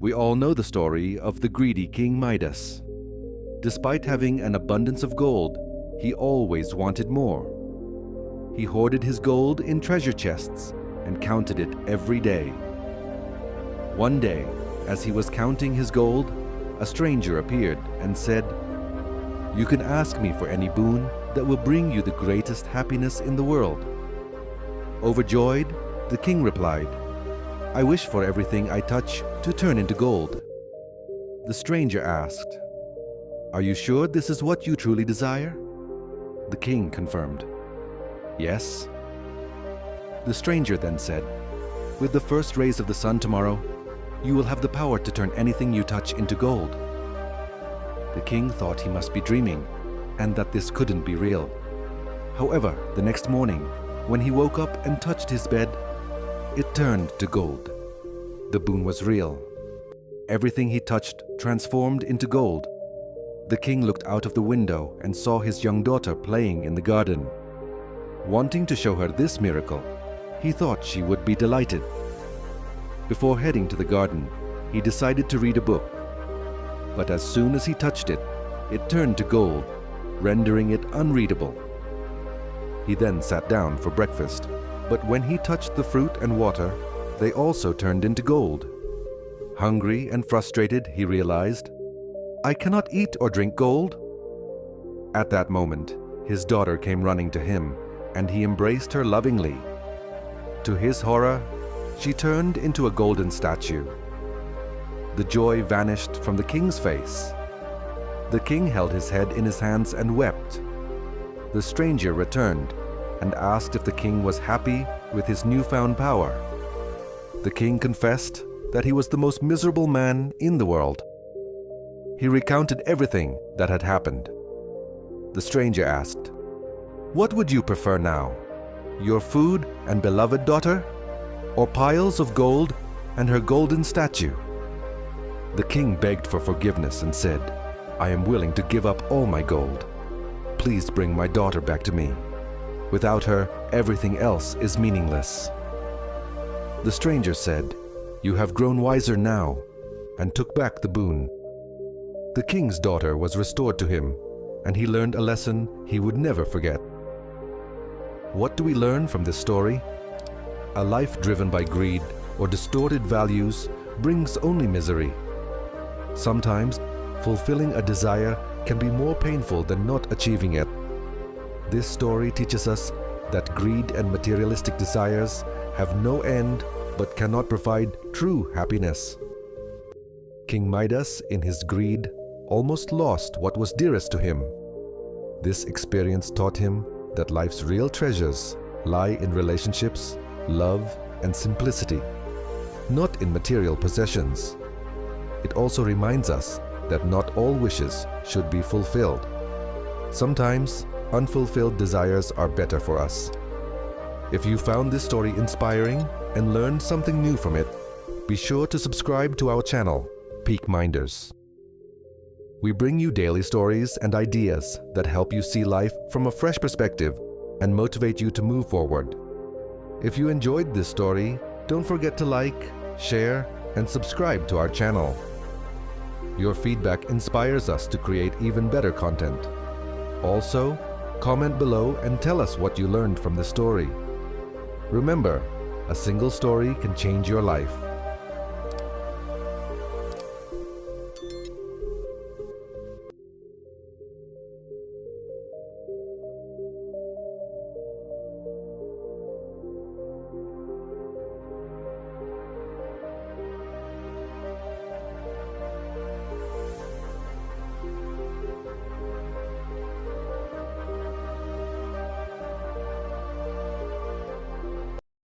We all know the story of the greedy King Midas. Despite having an abundance of gold, he always wanted more. He hoarded his gold in treasure chests and counted it every day. One day, as he was counting his gold, a stranger appeared and said, "You can ask me for any boon that will bring you the greatest happiness in the world." Overjoyed, the king replied, "I wish for everything I touch to turn into gold." The stranger asked, "Are you sure this is what you truly desire?" The king confirmed, "Yes." The stranger then said, "With the first rays of the sun tomorrow, you will have the power to turn anything you touch into gold." The king thought he must be dreaming and that this couldn't be real. However, the next morning, when he woke up and touched his bed, it turned to gold. The boon was real. Everything he touched transformed into gold. The king looked out of the window and saw his young daughter playing in the garden. Wanting to show her this miracle, he thought she would be delighted. Before heading to the garden, he decided to read a book. But as soon as he touched it, it turned to gold, rendering it unreadable. He then sat down for breakfast, but when he touched the fruit and water, they also turned into gold. Hungry and frustrated, he realized, "I cannot eat or drink gold." At that moment, his daughter came running to him, and he embraced her lovingly. To his horror, she turned into a golden statue. The joy vanished from the king's face. The king held his head in his hands and wept. The stranger returned and asked if the king was happy with his newfound power. The king confessed that he was the most miserable man in the world. He recounted everything that had happened. The stranger asked, "What would you prefer now? Your food and beloved daughter, or piles of gold and her golden statue?" The king begged for forgiveness and said, "I am willing to give up all my gold. Please bring my daughter back to me. Without her, everything else is meaningless." The stranger said, "You have grown wiser now," and took back the boon. The king's daughter was restored to him, and he learned a lesson he would never forget. What do we learn from this story? A life driven by greed or distorted values brings only misery. Sometimes, fulfilling a desire can be more painful than not achieving it. This story teaches us that greed and materialistic desires have no end but cannot provide true happiness. King Midas, in his greed, almost lost what was dearest to him. This experience taught him that life's real treasures lie in relationships, love, and simplicity, not in material possessions. It also reminds us that not all wishes should be fulfilled. Sometimes, unfulfilled desires are better for us. If you found this story inspiring and learned something new from it, be sure to subscribe to our channel, Peak Minders. We bring you daily stories and ideas that help you see life from a fresh perspective and motivate you to move forward. If you enjoyed this story, don't forget to like, share, and subscribe to our channel. Your feedback inspires us to create even better content. Also, comment below and tell us what you learned from the story. Remember, a single story can change your life.